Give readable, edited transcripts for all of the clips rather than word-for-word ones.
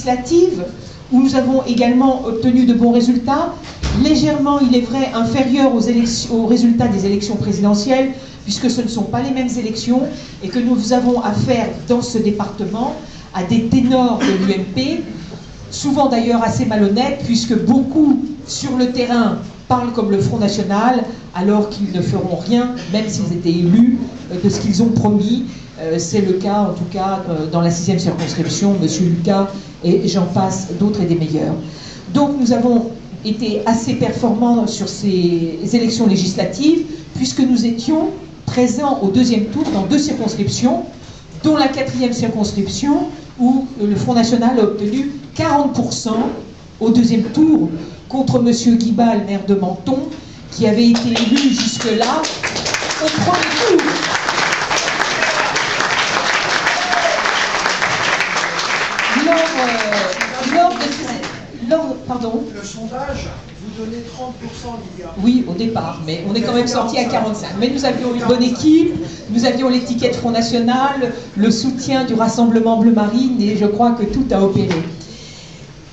législatives, où nous avons également obtenu de bons résultats, légèrement, il est vrai, inférieurs aux résultats des élections présidentielles, puisque ce ne sont pas les mêmes élections, et que nous avons affaire dans ce département à des ténors de l'UMP, souvent d'ailleurs assez malhonnêtes, puisque beaucoup sur le terrain parlent comme le Front National, alors qu'ils ne feront rien, même s'ils étaient élus, de ce qu'ils ont promis. C'est le cas, en tout cas, dans la 6e circonscription, M. Lucas, et j'en passe d'autres et des meilleurs. Donc nous avons été assez performants sur ces élections législatives, puisque nous étions présents au 2e tour dans 2 circonscriptions, dont la 4e circonscription, où le Front National a obtenu 40% au 2e tour, contre M. Guibal, maire de Menton, qui avait été élu jusque-là au 1er tour. Pardon. Le sondage, vous donnez 30%, Lydia. Oui, au départ, mais on est quand même sorti à 45%. Mais nous avions une bonne équipe, nous avions l'étiquette Front National, le soutien du Rassemblement Bleu Marine, et je crois que tout a opéré.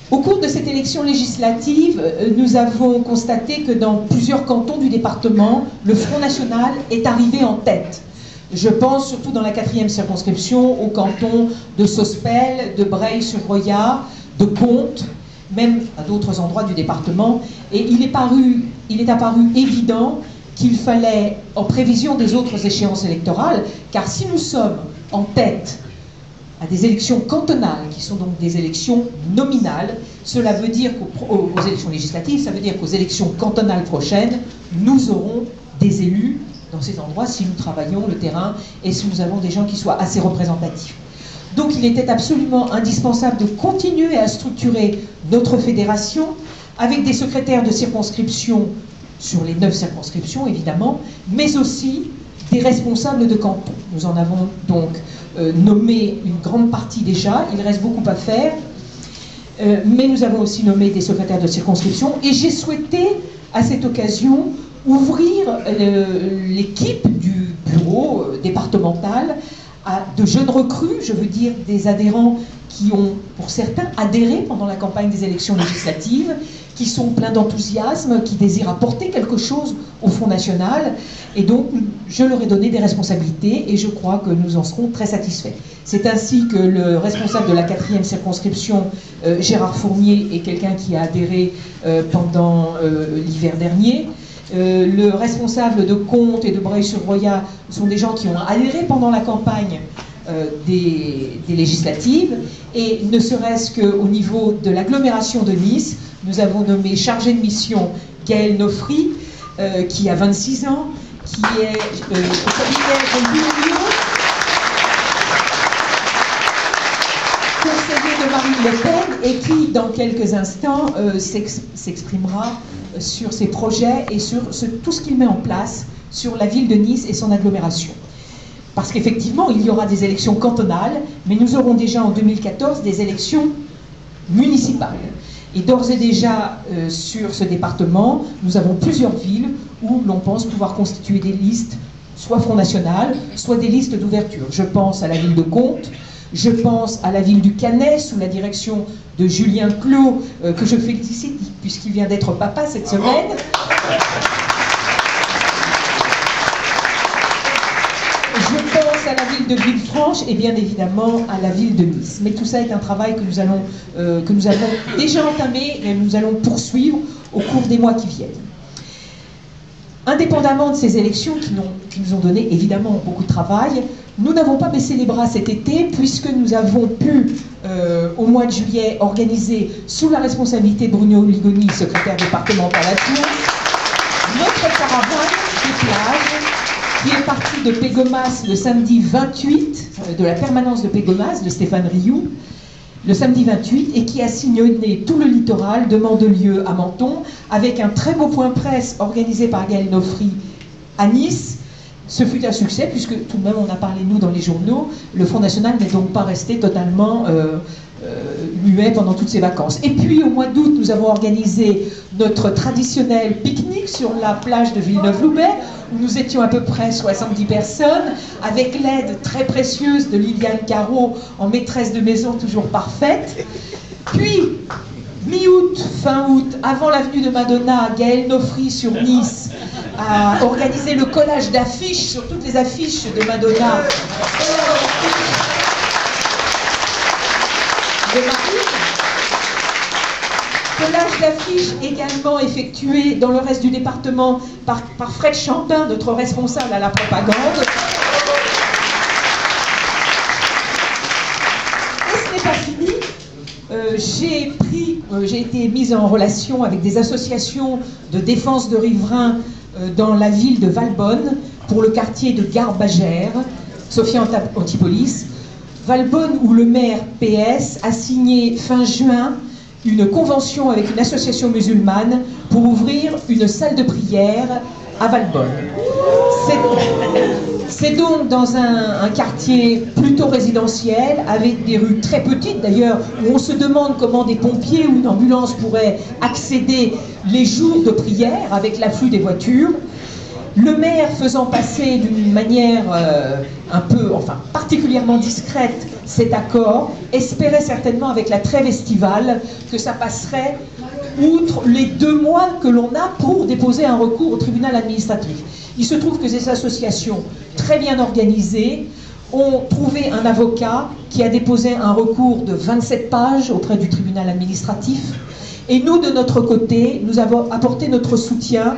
Au cours de cette élection législative, nous avons constaté que dans plusieurs cantons du département, le Front National est arrivé en tête. Je pense surtout dans la 4e circonscription, au canton de Sospel, de Breil-sur-Roya, de Comte, même à d'autres endroits du département, et il est apparu évident qu'il fallait, en prévision des autres échéances électorales, car si nous sommes en tête à des élections cantonales, qui sont donc des élections nominales, cela veut dire qu'aux élections législatives, ça veut dire qu'aux élections cantonales prochaines, nous aurons des élus dans ces endroits si nous travaillons le terrain et si nous avons des gens qui soient assez représentatifs. Donc il était absolument indispensable de continuer à structurer notre fédération avec des secrétaires de circonscription sur les 9 circonscriptions évidemment, mais aussi des responsables de canton. Nous en avons donc nommé une grande partie déjà, il reste beaucoup à faire, mais nous avons aussi nommé des secrétaires de circonscription et j'ai souhaité à cette occasion ouvrir l'équipe du bureau départemental à de jeunes recrues, je veux dire des adhérents qui ont, pour certains, adhéré pendant la campagne des élections législatives, qui sont pleins d'enthousiasme, qui désirent apporter quelque chose au Front National, et donc je leur ai donné des responsabilités, et je crois que nous en serons très satisfaits. C'est ainsi que le responsable de la 4e circonscription, Gérard Fournier, est quelqu'un qui a adhéré pendant l'hiver dernier. Le responsable de Comte et de Breil-sur-Roya sont des gens qui ont adhéré pendant la campagne des législatives, et ne serait-ce qu'au niveau de l'agglomération de Nice, nous avons nommé chargé de mission Gaël Nofri, qui a 26 ans, qui est commissaire de l'Union, conseiller de Marine Le Pen, et qui, dans quelques instants, s'exprimera sur ses projets et sur tout ce qu'il met en place sur la ville de Nice et son agglomération. Parce qu'effectivement, il y aura des élections cantonales, mais nous aurons déjà en 2014 des élections municipales. Et d'ores et déjà, sur ce département, nous avons plusieurs villes où l'on pense pouvoir constituer des listes, soit Front National, soit des listes d'ouverture. Je pense à la ville de Comte, je pense à la ville du Canet, sous la direction de Julien Clos, que je félicite puisqu'il vient d'être papa cette semaine. Je pense à la ville de Villefranche et bien évidemment à la ville de Nice. Mais tout ça est un travail que nous avons déjà entamé et nous allons poursuivre au cours des mois qui viennent. Indépendamment de ces élections qui nous ont donné évidemment beaucoup de travail, nous n'avons pas baissé les bras cet été puisque nous avons pu, au mois de juillet, organiser sous la responsabilité de Bruno Ligoni, secrétaire départemental à Tours, notre caravane des plages qui est partie de Pégomas le samedi 28, de la permanence de Pégomas, de Stéphane Rioux, le samedi 28, et qui a sillonné tout le littoral de Mandelieu à Menton, avec un très beau point presse organisé par Gaël Nofri à Nice. Ce fut un succès, puisque tout de même on a parlé nous dans les journaux, le Front National n'est donc pas resté totalement muet pendant toutes ces vacances. Et puis au mois d'août, nous avons organisé notre traditionnel pique-nique sur la plage de Villeneuve-Loubet, où nous étions à peu près 70 personnes, avec l'aide très précieuse de Liliane Caro, en maîtresse de maison toujours parfaite. Puis, mi-août, fin août, avant l'avenue de Madonna, Gaël Nofri sur Nice a organisé le collage d'affiches sur toutes les affiches de Madonna. Collage d'affiches également effectué dans le reste du département par Fred Chambin, notre responsable à la propagande. Et ce n'est pas fini. J'ai été mise en relation avec des associations de défense de riverains dans la ville de Valbonne pour le quartier de Garbagère, Sophia Antipolis. Valbonne où le maire PS a signé fin juin une convention avec une association musulmane pour ouvrir une salle de prière à Valbonne. C'est donc dans un quartier plutôt résidentiel, avec des rues très petites d'ailleurs, où on se demande comment des pompiers ou une ambulance pourraient accéder les jours de prière avec l'afflux des voitures. Le maire faisant passer d'une manière particulièrement discrète cet accord, espérait certainement avec la trêve estivale que ça passerait outre les 2 mois que l'on a pour déposer un recours au tribunal administratif. Il se trouve que ces associations très bien organisées ont trouvé un avocat qui a déposé un recours de 27 pages auprès du tribunal administratif. Et nous, de notre côté, nous avons apporté notre soutien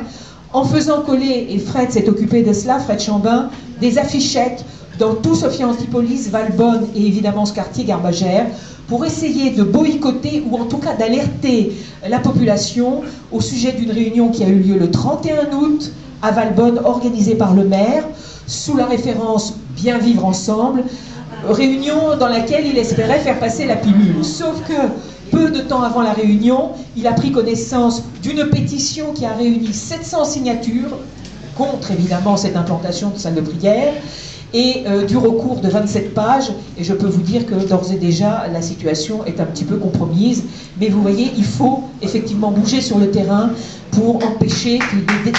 en faisant coller, et Fred s'est occupé de cela, Fred Chambin, des affichettes dans tout Sophia Antipolis, Valbonne et évidemment ce quartier Garbagère, pour essayer de boycotter ou en tout cas d'alerter la population au sujet d'une réunion qui a eu lieu le 31 août à Valbonne, organisée par le maire, sous la référence Bien vivre ensemble, réunion dans laquelle il espérait faire passer la pilule. Sauf que, peu de temps avant la réunion, il a pris connaissance d'une pétition qui a réuni 700 signatures, contre évidemment cette implantation de salle de prière, et du recours de 27 pages, et je peux vous dire que d'ores et déjà la situation est un petit peu compromise, mais vous voyez, il faut effectivement bouger sur le terrain pour empêcher que des telles